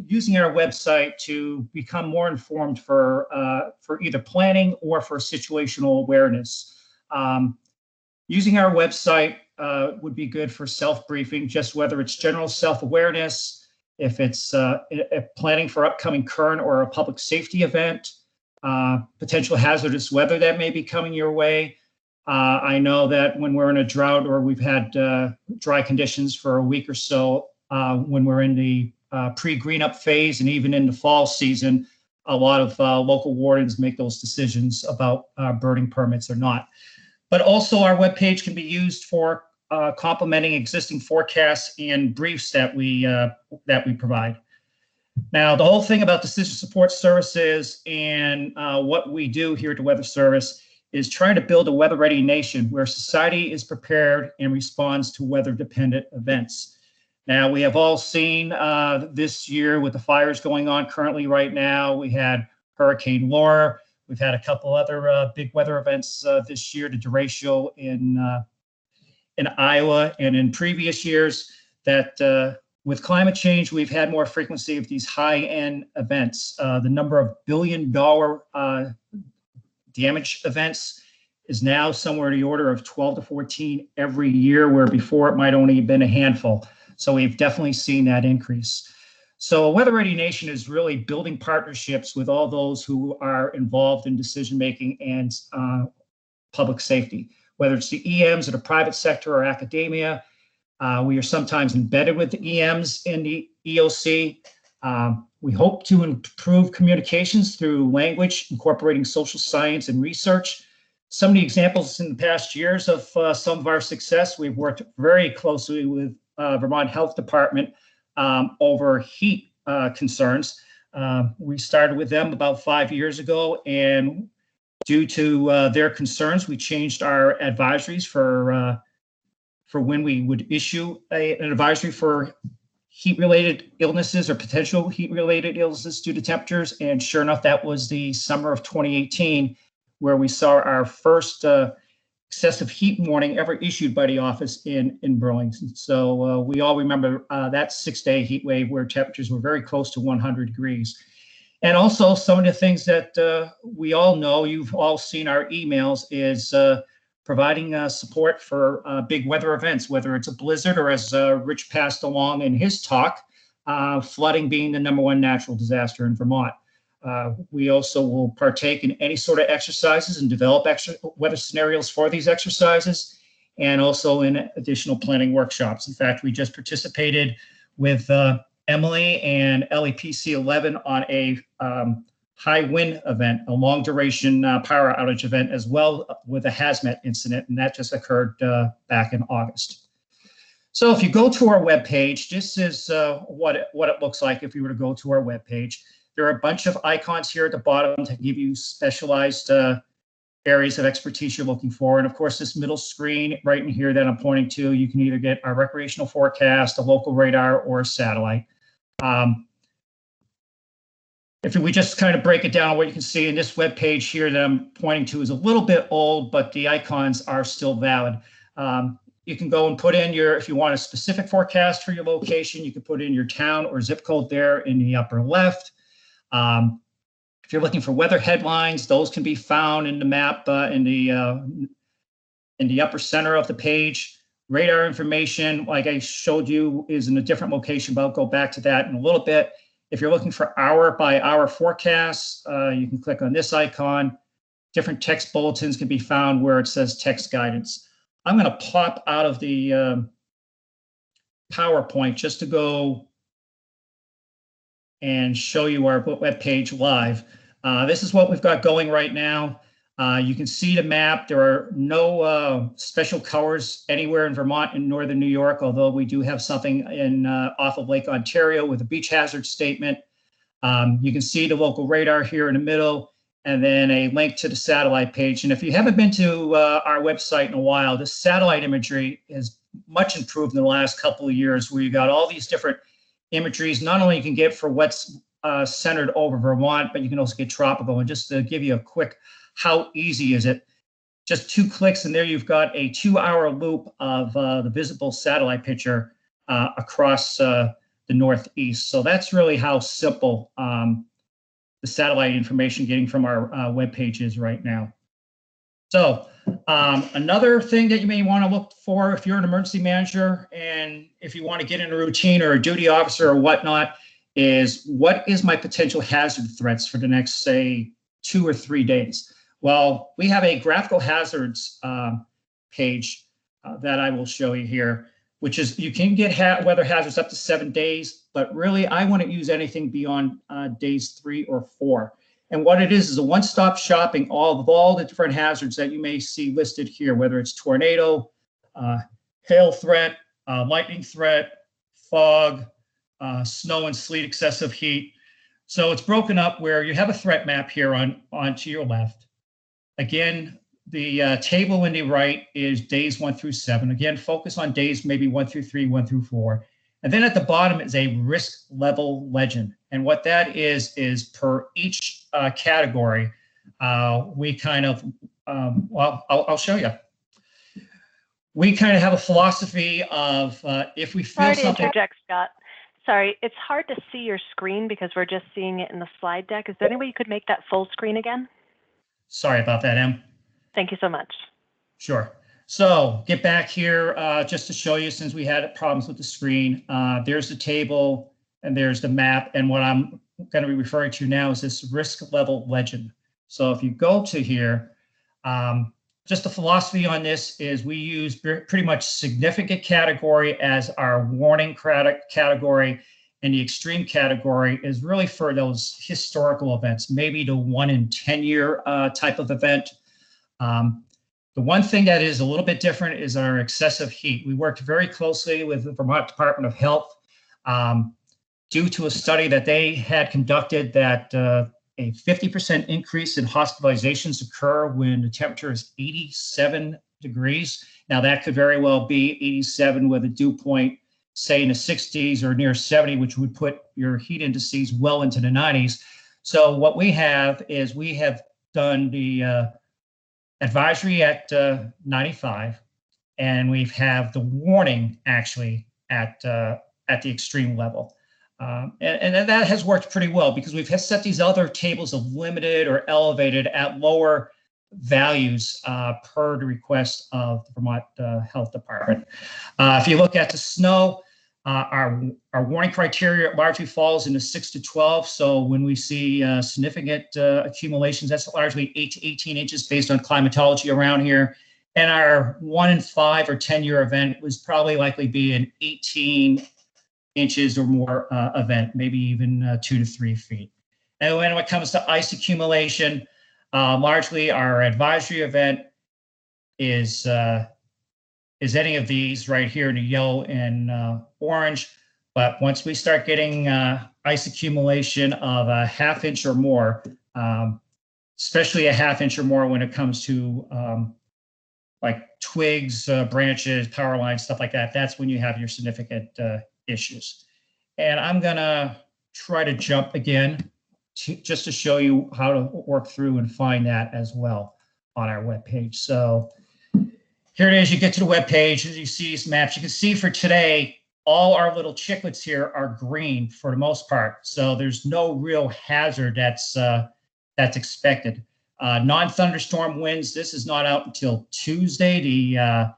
using our website to become more informed for either planning or for situational awareness. Using our website would be good for self-briefing, just whether it's general self-awareness, if it's planning for upcoming current or a public safety event, potential hazardous weather that may be coming your way. I know that when we're in a drought or we've had dry conditions for a week or so, when we're in the pre-green up phase and even in the fall season, a lot of local wardens make those decisions about burning permits or not. But also our webpage can be used for complementing existing forecasts and briefs that we provide. Now, the whole thing about decision support services and what we do here at the Weather Service is trying to build a weather-ready nation where society is prepared and responds to weather-dependent events. Now, we have all seen this year with the fires going on currently right now. We had Hurricane Laura. We've had a couple other big weather events this year, the derecho in Iowa, and in previous years that with climate change, we've had more frequency of these high-end events. The number of billion-dollar damage events is now somewhere in the order of 12 to 14 every year, where before it might only have been a handful. So we've definitely seen that increase. So a Weather Ready Nation is really building partnerships with all those who are involved in decision-making and public safety, whether it's the EMs or the private sector or academia. We are sometimes embedded with the EMs in the EOC. We hope to improve communications through language, incorporating social science and research. Some of the examples in the past years of some of our success, we've worked very closely with Vermont Health Department over heat concerns. We started with them about 5 years ago, and due to their concerns, we changed our advisories for when we would issue an advisory for heat-related illnesses or potential heat-related illnesses due to temperatures. And sure enough, that was the summer of 2018, where we saw our first excessive heat warning ever issued by the office in Burlington. So we all remember that 6-day heat wave where temperatures were very close to 100 degrees. And also some of the things that we all know, you've all seen our emails, is providing support for big weather events, whether it's a blizzard or, as Rich passed along in his talk, flooding being the #1 natural disaster in Vermont. We also will partake in any sort of exercises and develop extra weather scenarios for these exercises, and also in additional planning workshops. In fact, we just participated with Emily and LEPC 11 on a high wind event, a long duration power outage event, as well with a hazmat incident, and that just occurred back in August. So if you go to our webpage, this is what it looks like if you were to go to our webpage. There are a bunch of icons here at the bottom to give you specialized areas of expertise you're looking for. And of course, this middle screen right in here that I'm pointing to, you can either get our recreational forecast, a local radar, or a satellite. If we just kind of break it down, what you can see in this web page here that I'm pointing to is a little bit old, but the icons are still valid. You can go and put in if you want a specific forecast for your location, you can put in your town or zip code there in the upper left. If you're looking for weather headlines, those can be found in the map in the upper center of the page. Radar information, like I showed you, is in a different location, but I'll go back to that in a little bit. If you're looking for hour-by-hour forecasts, you can click on this icon. Different text bulletins can be found where it says text guidance. I'm going to pop out of the PowerPoint just to go and show you our web page live. This is what we've got going right now. You can see the map. There are no special colors anywhere in Vermont and northern New York, although we do have something off of Lake Ontario with a beach hazard statement. You can see the local radar here in the middle, and then a link to the satellite page. And if you haven't been to our website in a while, the satellite imagery has much improved in the last couple of years, where you got all these different imageries. Not only you can get for what's centered over Vermont, but you can also get tropical. And just to give you a quick, how easy is it? Just 2 clicks, and there you've got a 2-hour loop of the visible satellite picture across the northeast. So that's really how simple the satellite information getting from our web page is right now. So another thing that you may want to look for if you're an emergency manager and if you want to get in a routine or a duty officer or whatnot is what is my potential hazard threats for the next, say, 2 or 3 days? Well, we have a graphical hazards page that I will show you here, which is you can get weather hazards up to 7 days, but really I wouldn't use anything beyond days 3 or 4. And what it is a one-stop shopping of all the different hazards that you may see listed here, whether it's tornado, hail threat, lightning threat, fog, snow and sleet, excessive heat. So it's broken up where you have a threat map here on to your left. Again, the table on the right is days 1 through 7. Again, focus on days maybe 1 through 3, 1 through 4. And then at the bottom is a risk level legend. And what that is per each category, we kind of, well, I'll show you. We kind of have a philosophy of if we feel something. Sorry to interject, Scott. Sorry, it's hard to see your screen because we're just seeing it in the slide deck. Is there any way you could make that full screen again? Sorry about that, Em. Thank you so much. Sure. So get back here just to show you, since we had problems with the screen. There's the table and there's the map. And what I'm going to be referring to now is this risk level legend. So if you go to here, just the philosophy on this is we use pretty much significant category as our warning category, and the extreme category is really for those historical events, maybe the 1 in 10 year type of event. The one thing that is a little bit different is our excessive heat. We worked very closely with the Vermont Department of Health due to a study that they had conducted that a 50% increase in hospitalizations occur when the temperature is 87 degrees. Now that could very well be 87 with a dew point, say in the 60s or near 70, which would put your heat indices well into the 90s. So what we have is we have done the advisory at 95, and we have the warning actually at the extreme level. And that has worked pretty well because we've set these other tables of limited or elevated at lower values per the request of the Vermont Health Department. If you look at the snow, our warning criteria largely falls in the 6 to 12. So when we see significant accumulations, that's largely 8 to 18 inches based on climatology around here. And our 1 in 5 or 10 year event was probably likely be an 18 inches or more event, maybe even 2 to 3 feet. And when it comes to ice accumulation, largely our advisory event is any of these right here in the yellow and orange. But once we start getting ice accumulation of a ½ inch or more, especially a ½ inch or more when it comes to like twigs, branches, power lines, stuff like that, that's when you have your significant issues. And I'm gonna try to jump again just to show you how to work through and find that as well on our webpage. So here it is, you get to the webpage, as you see these maps, you can see for today, all our little chiclets here are green for the most part. So there's no real hazard that's expected. Non-thunderstorm winds, this is not out until Tuesday, the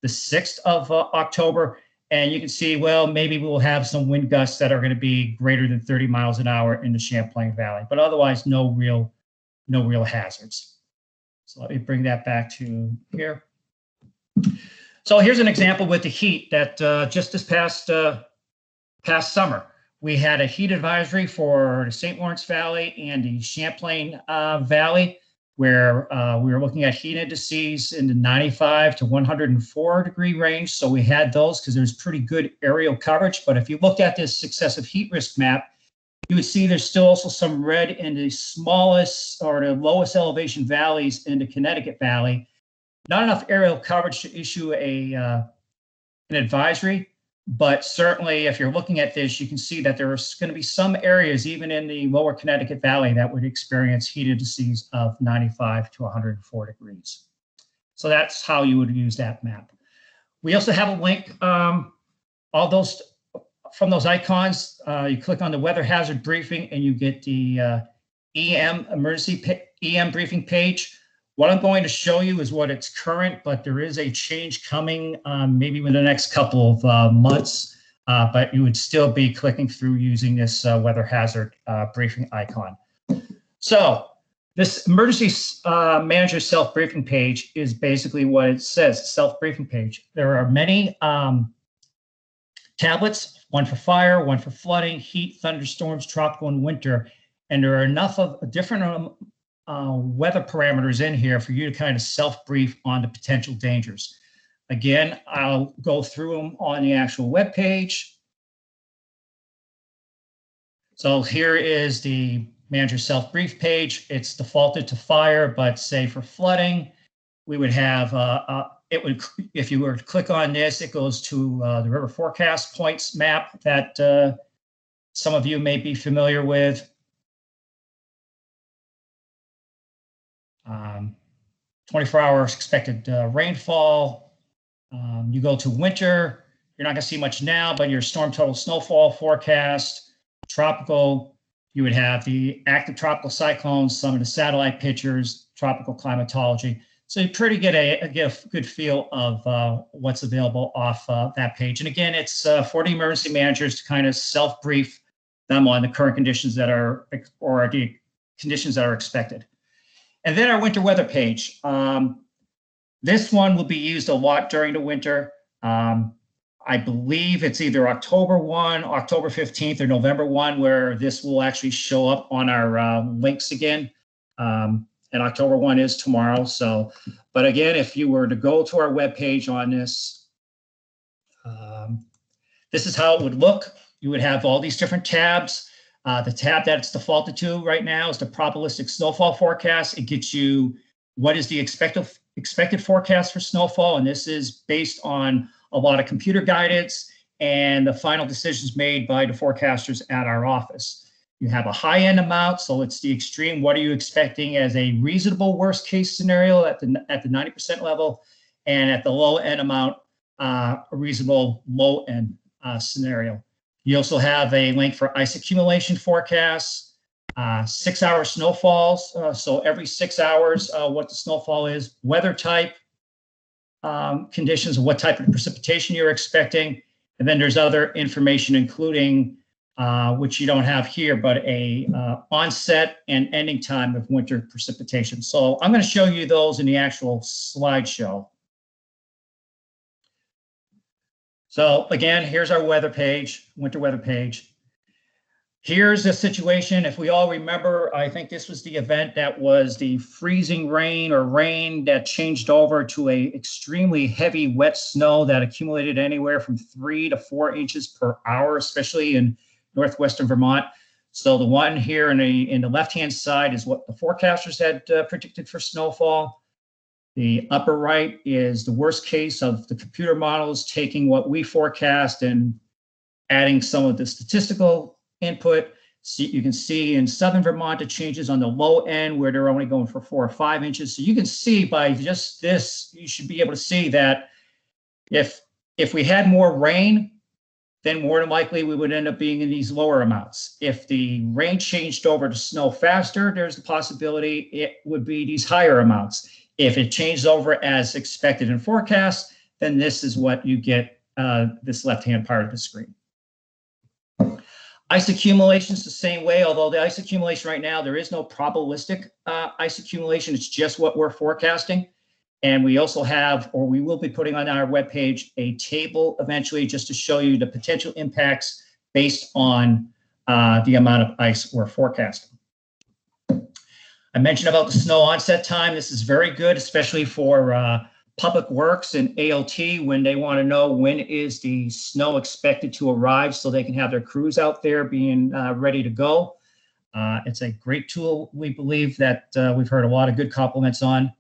6th of October. And you can see, well, maybe we'll have some wind gusts that are going to be greater than 30 miles an hour in the Champlain Valley, but otherwise no real hazards. So let me bring that back to here. So here's an example with the heat that just this past summer, we had a heat advisory for the St. Lawrence Valley and the Champlain Valley, where we were looking at heat indices in the 95 to 104 degree range. So we had those because there's pretty good aerial coverage. But if you looked at this successive heat risk map, you would see there's still also some red in the smallest or the lowest elevation valleys in the Connecticut Valley. Not enough aerial coverage to issue an advisory, but certainly if you're looking at this, you can see that there's going to be some areas, even in the lower Connecticut Valley, that would experience heat indices of 95 to 104 degrees. So that's how you would use that map. We also have a link. All those from those icons, you click on the weather hazard briefing and you get the EM EM briefing page. What I'm going to show you is what it's current, but there is a change coming maybe within the next couple of months, but you would still be clicking through using this weather hazard briefing icon. So this emergency manager self-briefing page is basically what it says, self-briefing page. There are many tablets, one for fire, one for flooding, heat, thunderstorms, tropical, and winter. And there are enough of different weather parameters in here for you to kind of self-brief on the potential dangers. Again, I'll go through them on the actual web page. So here is the manager self-brief page. It's defaulted to fire, but say for flooding, we would have, if you were to click on this, it goes to the river forecast points map that some of you may be familiar with. 24 hours expected rainfall. You go to winter, you're not going to see much now, but your storm total snowfall forecast. Tropical, you would have the active tropical cyclones, some of the satellite pictures, tropical climatology. So you pretty get a good feel of what's available off that page. And again, it's for the emergency managers to kind of self-brief them on the current conditions that are, or the conditions that are expected. And then our winter weather page. This one will be used a lot during the winter. I believe it's either October 1, October 15th, or November 1, where this will actually show up on our links again. And October 1 is tomorrow. So, but again, if you were to go to our webpage on this, this is how it would look. You would have all these different tabs. The tab that it's defaulted to right now is the probabilistic snowfall forecast. It gets you what is the expected forecast for snowfall, and this is based on a lot of computer guidance and the final decisions made by the forecasters at our office. You have a high-end amount, so it's the extreme. What are you expecting as a reasonable worst-case scenario at the 90% level, and at the low-end amount, a reasonable low-end scenario. You also have a link for ice accumulation forecasts, 6-hour snowfalls. So every 6 hours, what the snowfall is, weather type, conditions, what type of precipitation you're expecting. And then there's other information, including, which you don't have here, but a onset and ending time of winter precipitation. So I'm going to show you those in the actual slideshow. So again, here's our weather page, winter weather page. Here's a situation, if we all remember, I think this was the event that was the freezing rain or rain that changed over to a extremely heavy wet snow that accumulated anywhere from 3 to 4 inches per hour, especially in northwestern Vermont. So the one here in the left-hand side is what the forecasters had predicted for snowfall. The upper right is the worst case of the computer models, taking what we forecast and adding some of the statistical input. See, you can see in southern Vermont, the changes on the low end where they're only going for 4 or 5 inches. So you can see by just this, you should be able to see that if we had more rain, then more than likely we would end up being in these lower amounts. If the rain changed over to snow faster, there's the possibility it would be these higher amounts. If it changed over as expected and forecast, then this is what you get, this left-hand part of the screen. Ice accumulation is the same way, although the ice accumulation right now, there is no probabilistic ice accumulation. It's just what we're forecasting. And we also have, or we will be putting on our webpage, a table eventually just to show you the potential impacts based on the amount of ice we're forecasting. I mentioned about the snow onset time. This is very good, especially for Public Works and ALT when they want to know when is the snow expected to arrive so they can have their crews out there being ready to go. It's a great tool, we believe, that we've heard a lot of good compliments on.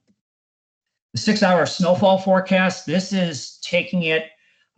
The 6-hour snowfall forecast, this is taking it,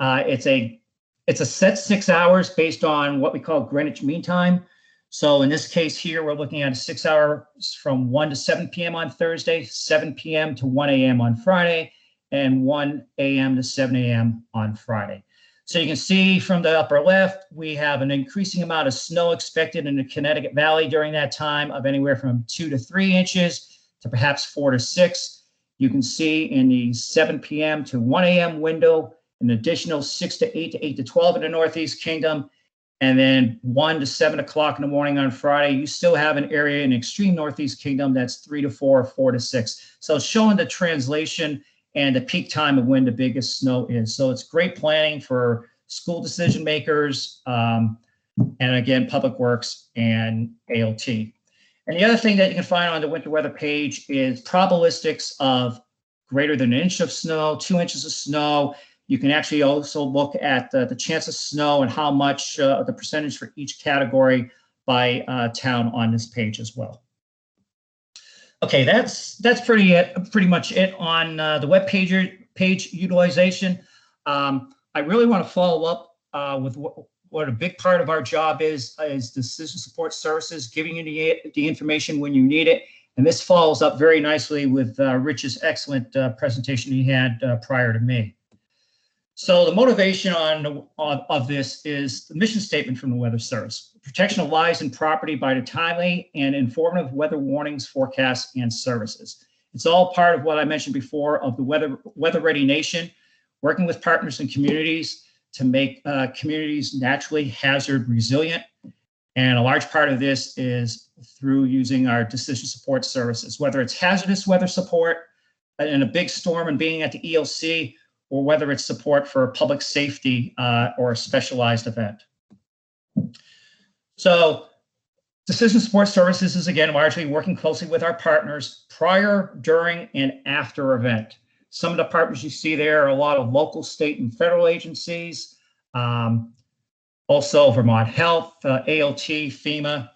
it's a set 6 hours based on what we call Greenwich Mean Time. So in this case here, we're looking at 6 hours from 1 to 7 p.m. on Thursday, 7 p.m. to 1 a.m. on Friday, and 1 a.m. to 7 a.m. on Friday. So you can see from the upper left, we have an increasing amount of snow expected in the Connecticut Valley during that time of anywhere from 2 to 3 inches to perhaps 4 to 6. You can see in the 7 p.m. to 1 a.m. window, an additional 6 to 8 to 8 to 12 in the Northeast Kingdom. And then 1 to 7 o'clock in the morning on Friday, you still have an area in extreme Northeast Kingdom that's 3 to 4, 4 to 6. So it's showing the translation and the peak time of when the biggest snow is. So it's great planning for school decision makers, and again, Public Works and ALT. And the other thing that you can find on the winter weather page is probabilistics of greater than an inch of snow, 2 inches of snow. You can actually also look at the chance of snow and how much the percentage for each category by town on this page as well. Okay, that's pretty much it on the web page utilization. I really want to follow up with what a big part of our job is decision support services, giving you the information when you need it. And this follows up very nicely with Rich's excellent presentation he had prior to me. So the motivation of this is the mission statement from the Weather Service: protection of lives and property by the timely and informative weather warnings, forecasts, and services. It's all part of what I mentioned before of the Weather Ready Nation, working with partners and communities to make communities naturally hazard resilient. And a large part of this is through using our decision support services, whether it's hazardous weather support in a big storm and being at the ELC, or whether it's support for public safety or a specialized event. So decision support services is, again, largely working closely with our partners prior, during, and after event. Some of the partners you see there are a lot of local, state, and federal agencies. Also Vermont Health, ALT, FEMA.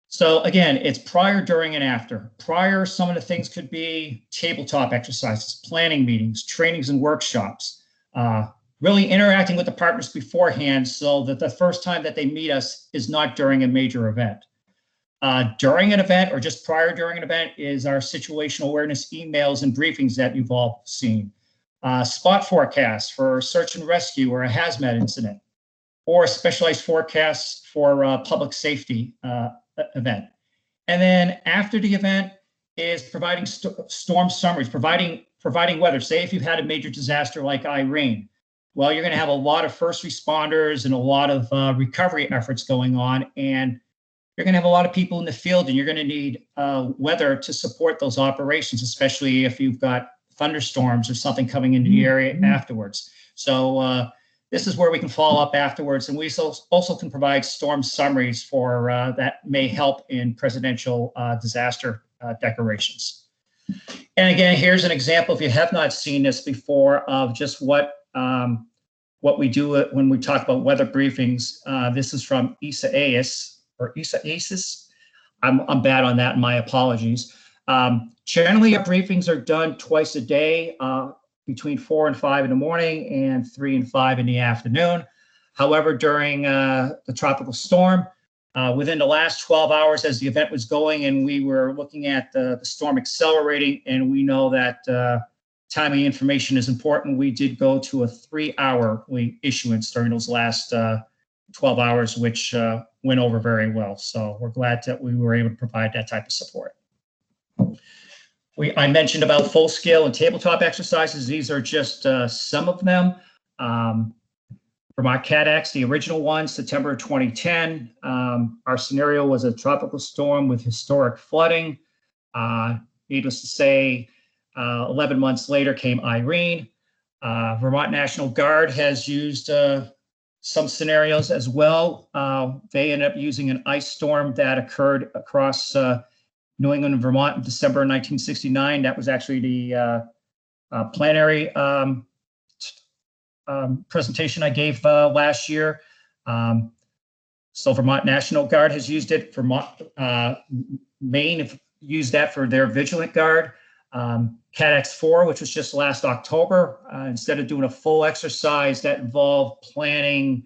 So again, it's prior, during, and after. Prior, some of the things could be tabletop exercises, planning meetings, trainings and workshops, really interacting with the partners beforehand so that the first time that they meet us is not during a major event. During an event or just prior during an event is our situational awareness emails and briefings that you've all seen. Spot forecasts for search and rescue or a hazmat incident, or specialized forecasts for public safety event. And then after the event is providing storm summaries, providing weather. Say if you've had a major disaster like Irene, well, you're going to have a lot of first responders and a lot of recovery efforts going on, and you're going to have a lot of people in the field, and you're going to need weather to support those operations, especially if you've got thunderstorms or something coming into the area afterwards. So this is where we can follow up afterwards, and we also can provide storm summaries for that may help in presidential disaster declarations. And again, here's an example, if you have not seen this before, of just what we do when we talk about weather briefings. This is from ISAAS, or ISAAS. I'm bad on that, my apologies. Generally, our briefings are done twice a day, between 4 and 5 in the morning and 3 and 5 in the afternoon. However, during the tropical storm, within the last 12 hours as the event was going, and we were looking at the storm accelerating, and we know that timely information is important, we did go to a 3-hour issuance during those last 12 hours, which went over very well. So we're glad that we were able to provide that type of support. I mentioned about full scale and tabletop exercises. These are just some of them. Vermont CATX, the original one, September 2010. Our scenario was a tropical storm with historic flooding. Needless to say, 11 months later came Irene. Vermont National Guard has used some scenarios as well. They ended up using an ice storm that occurred across New England and Vermont in December 1969. That was actually the plenary presentation I gave last year. So Vermont National Guard has used it. Vermont, Maine have used that for their Vigilant Guard. CATX-4, which was just last October, instead of doing a full exercise that involved planning,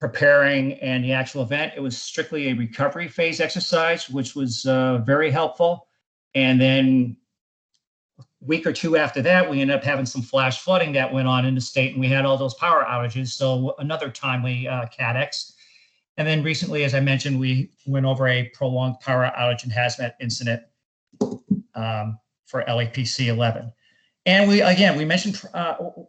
preparing, and the actual event, it was strictly a recovery phase exercise, which was very helpful. And then week or two after that, we ended up having some flash flooding that went on in the state, and we had all those power outages. So another timely CADX. And then recently, as I mentioned, we went over a prolonged power outage and hazmat incident for LAPC 11. And we mentioned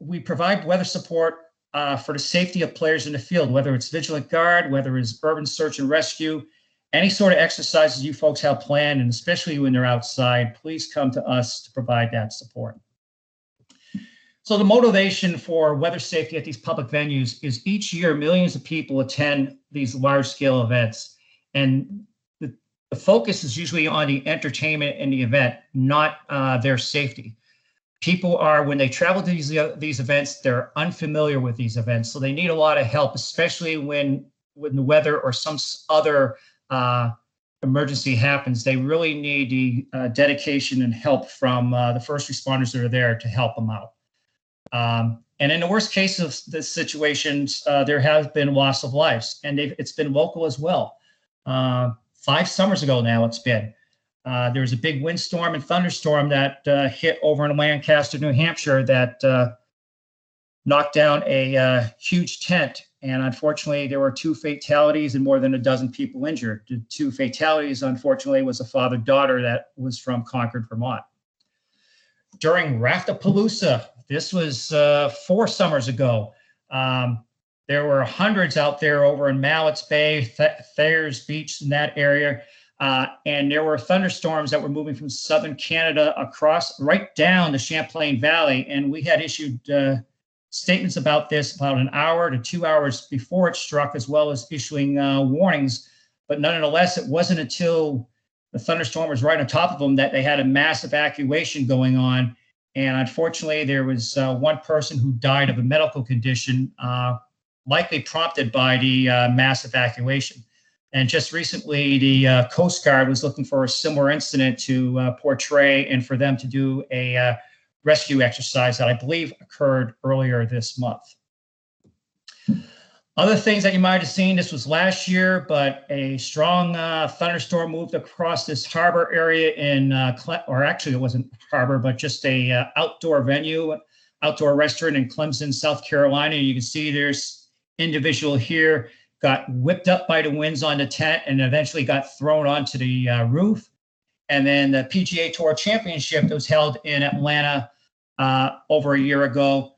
we provide weather support for the safety of players in the field, whether it's vigilant guard, whether it's urban search and rescue, any sort of exercises you folks have planned, and especially when they're outside, please come to us to provide that support. So the motivation for weather safety at these public venues is each year millions of people attend these large-scale events, and the focus is usually on the entertainment and the event, not their safety. People are, when they travel to these events, they're unfamiliar with these events, so they need a lot of help, especially when the weather or some other emergency happens. They really need the dedication and help from the first responders that are there to help them out. And in the worst case of the situations, there has been loss of lives, and it's been local as well. 5 summers ago now it's been. There was a big windstorm and thunderstorm that hit over in Lancaster, New Hampshire, that knocked down a huge tent. And unfortunately, there were 2 fatalities and more than a dozen people injured. The 2 fatalities, unfortunately, was a father-daughter that was from Concord, Vermont. During Raftapalooza, this was 4 summers ago, there were hundreds out there over in Mallett's Bay, Thayers Beach, in that area. And there were thunderstorms that were moving from southern Canada across right down the Champlain Valley. And we had issued statements about this about an hour to 2 hours before it struck, as well as issuing warnings. But nonetheless, it wasn't until the thunderstorm was right on top of them that they had a mass evacuation going on. And unfortunately, there was one person who died of a medical condition, likely prompted by the mass evacuation. And just recently, the Coast Guard was looking for a similar incident to portray and for them to do a rescue exercise that I believe occurred earlier this month. Other things that you might have seen, this was last year, but a strong thunderstorm moved across this harbor area in, or actually it wasn't harbor, but just a outdoor venue, outdoor restaurant in Clemson, South Carolina. You can see there's individual here, got whipped up by the winds on the tent and eventually got thrown onto the roof. And then the PGA Tour Championship that was held in Atlanta over a year ago,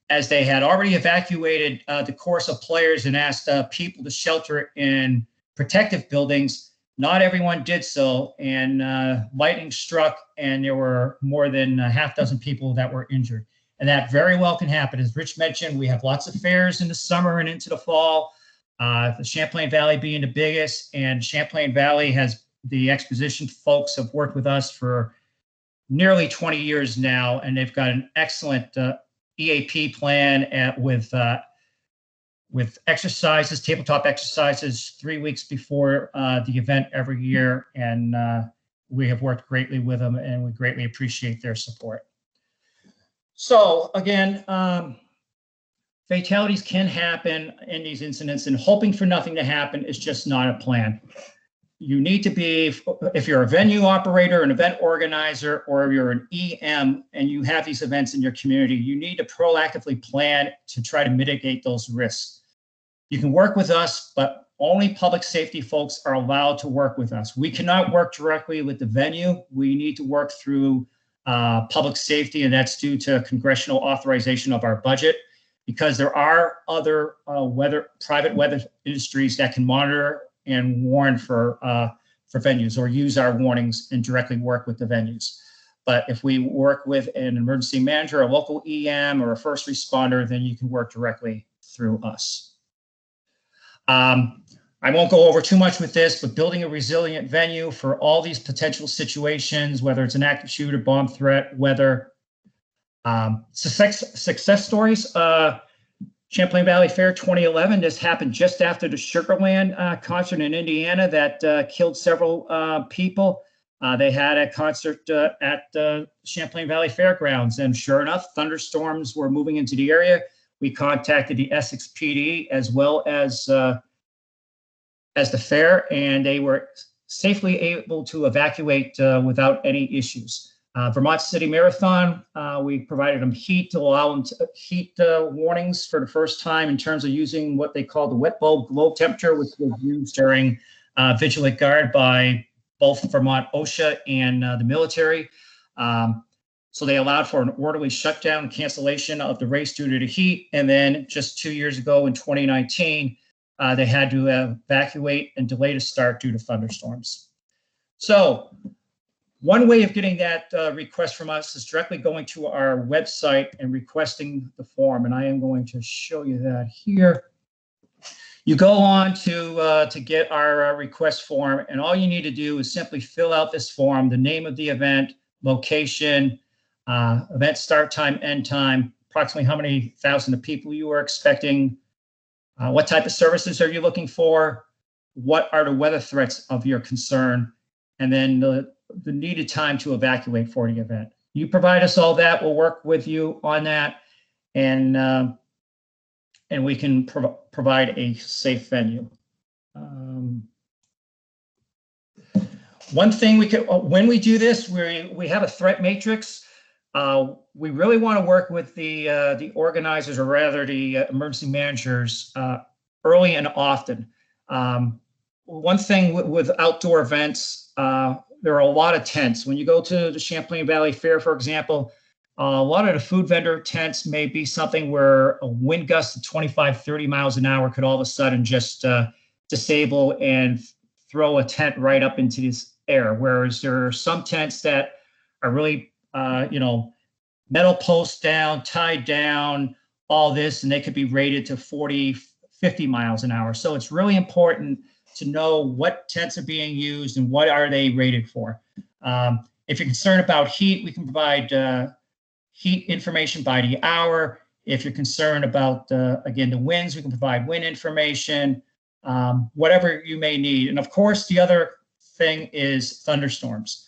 as they had already evacuated the course of players and asked people to shelter in protective buildings. Not everyone did so, and lightning struck, and there were more than a half dozen people that were injured. And that very well can happen. As Rich mentioned, we have lots of fairs in the summer and into the fall, the Champlain Valley being the biggest, and Champlain Valley has, the exposition folks have worked with us for nearly 20 years now, and they've got an excellent EAP plan with exercises, tabletop exercises 3 weeks before the event every year. And we have worked greatly with them, and we greatly appreciate their support. So again, fatalities can happen in these incidents, and hoping for nothing to happen is just not a plan. You need to be, if you're a venue operator, an event organizer, or you're an EM and you have these events in your community, you need to proactively plan to try to mitigate those risks. You can work with us, but only public safety folks are allowed to work with us. We cannot work directly with the venue. We need to work through public safety, and that's due to congressional authorization of our budget, because there are other private weather industries that can monitor and warn for venues, or use our warnings and directly work with the venues. But if we work with an emergency manager, a local EM, or a first responder, then you can work directly through us. I won't go over too much with this, but building a resilient venue for all these potential situations, whether it's an active shooter, bomb threat, weather. Success stories. Champlain Valley Fair 2011, this happened just after the Sugarland concert in Indiana that killed several people. They had a concert at the Champlain Valley Fairgrounds, and sure enough, thunderstorms were moving into the area. We contacted the Essex PD as well as the fair, and they were safely able to evacuate without any issues. Vermont City Marathon, we provided them heat to allow them to, heat warnings for the first time in terms of using what they call the wet bulb globe temperature, which was used during Vigilant Guard by both Vermont OSHA and the military. So they allowed for an orderly shutdown and cancellation of the race due to the heat. And then just 2 years ago in 2019, they had to evacuate and delay the start due to thunderstorms. So one way of getting that request from us is directly going to our website and requesting the form. And I am going to show you that here. You go on to get our request form, and all you need to do is simply fill out this form, the name of the event, location, event start time, end time, approximately how many thousands of people you are expecting, what type of services are you looking for, what are the weather threats of your concern, and then the needed time to evacuate for the event. You provide us all that, we'll work with you on that, and we can provide a safe venue. One thing we can, when we do this, we have a threat matrix. We really want to work with the organizers, or rather the emergency managers, early and often. One thing with outdoor events, there are a lot of tents. When you go to the Champlain Valley Fair, for example, a lot of the food vendor tents may be something where a wind gust of 25, 30 miles an hour could all of a sudden just disable and throw a tent right up into this air. Whereas there are some tents that are really, metal posts down, tied down, all this, and they could be rated to 40, 50 miles an hour. So it's really important to know what tents are being used and what are they rated for. If you're concerned about heat, we can provide heat information by the hour. If you're concerned about, again, the winds, we can provide wind information, whatever you may need. And of course, the other thing is thunderstorms.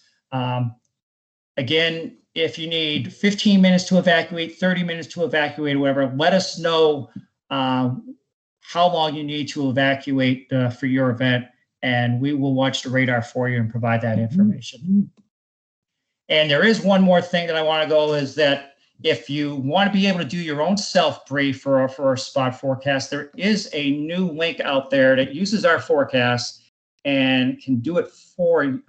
Again, if you need 15 minutes to evacuate, 30 minutes to evacuate, or whatever, let us know how long you need to evacuate for your event, and we will watch the radar for you and provide that information. And there is one more thing that I want to go is that if you want to be able to do your own self-brief for our spot forecast, there is a new link out there that uses our forecast and can do it for you,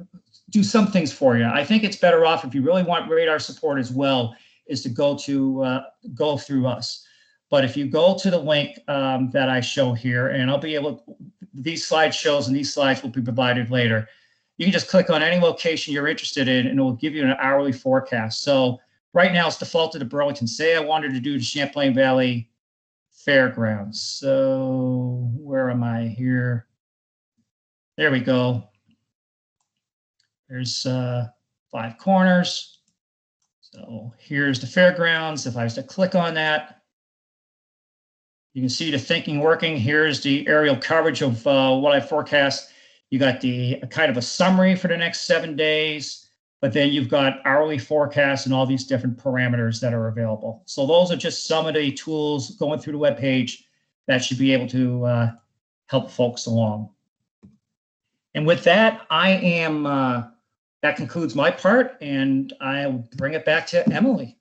do some things for you. I think it's better off, if you really want radar support as well, is to go through us. But if you go to the link that I show here, and I'll be able, these slideshows and these slides will be provided later. You can just click on any location you're interested in, and it will give you an hourly forecast. So right now it's defaulted to Burlington. Say I wanted to do the Champlain Valley Fairgrounds. So where am I here? There we go. There's 5 corners. So here's the fairgrounds. If I was to click on that, you can see the thinking working. Here's the aerial coverage of what I forecast. You got the kind of a summary for the next 7 days, but then you've got hourly forecasts and all these different parameters that are available. So those are just some of the tools going through the webpage that should be able to help folks along. And with that, that concludes my part, and I'll bring it back to Emily.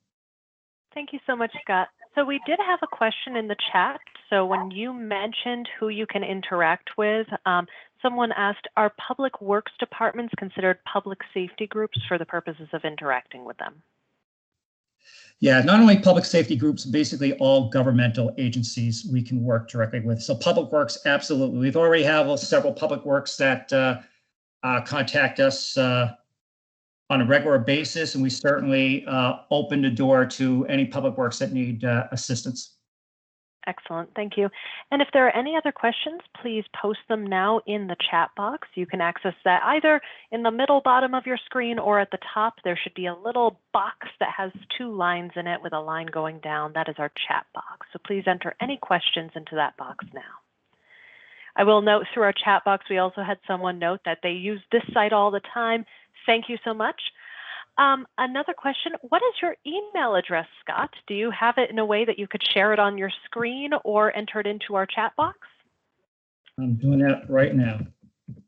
Thank you so much, Scott. So we did have a question in the chat. So when you mentioned who you can interact with, someone asked, are public works departments considered public safety groups for the purposes of interacting with them? Yeah, not only public safety groups, basically all governmental agencies we can work directly with. So public works, absolutely. We've already have several public works that contact us on a regular basis, and we certainly open the door to any public works that need assistance. Excellent, thank you. And if there are any other questions, please post them now in the chat box. You can access that either in the middle bottom of your screen or at the top. There should be a little box that has 2 lines in it with a line going down. That is our chat box. So please enter any questions into that box now. I will note through our chat box, we also had someone note that they use this site all the time. Thank you so much. Another question, what is your email address, Scott? Do you have it in a way that you could share it on your screen or enter it into our chat box? I'm doing that right now.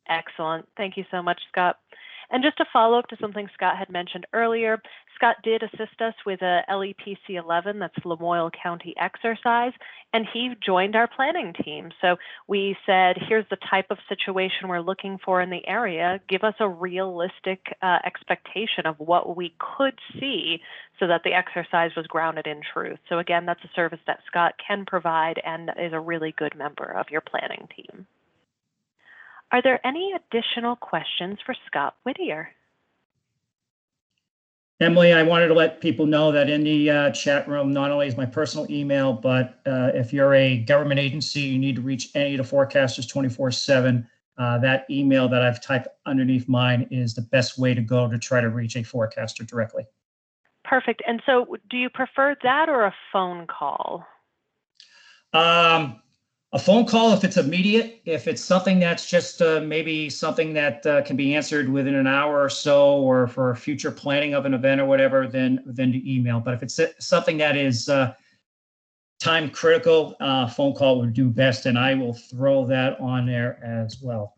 Excellent. Thank you so much, Scott. And just to follow up to something Scott had mentioned earlier, Scott did assist us with a LEPC 11, that's Lamoille County exercise, and he joined our planning team. So we said, here's the type of situation we're looking for in the area. Give us a realistic expectation of what we could see so that the exercise was grounded in truth. So again, that's a service that Scott can provide and is a really good member of your planning team. Are there any additional questions for Scott Whittier? Emily, I wanted to let people know that in the chat room, not only is my personal email, but if you're a government agency, you need to reach any of the forecasters 24/7. That email that I've typed underneath mine is the best way to go to try to reach a forecaster directly. Perfect. And so do you prefer that or a phone call? A phone call if it's immediate. If it's something that's just maybe something that can be answered within an hour or so, or for future planning of an event or whatever, then the email. But if it's something that is time critical, phone call would do best, and I will throw that on there as well.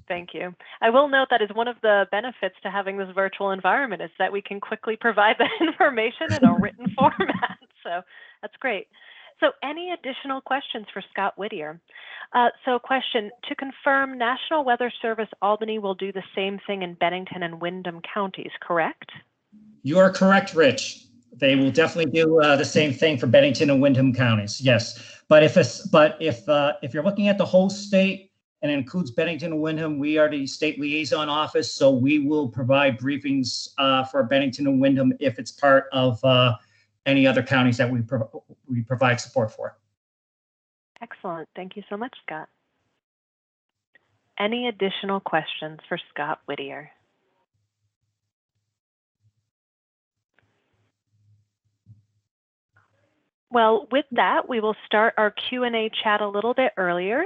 Thank you. I will note that is one of the benefits to having this virtual environment is that we can quickly provide that information in a written format. So that's great. So any additional questions for Scott Whittier? So question, to confirm, National Weather Service Albany will do the same thing in Bennington and Windham counties, correct? You are correct, Rich. They will definitely do the same thing for Bennington and Windham counties, yes. But if you're looking at the whole state and it includes Bennington and Windham, we are the state liaison office, so we will provide briefings for Bennington and Windham if it's part of any other counties that we provide support for. Excellent. Thank you so much, Scott. Any additional questions for Scott Whittier? Well, with that, we will start our Q&A chat a little bit earlier.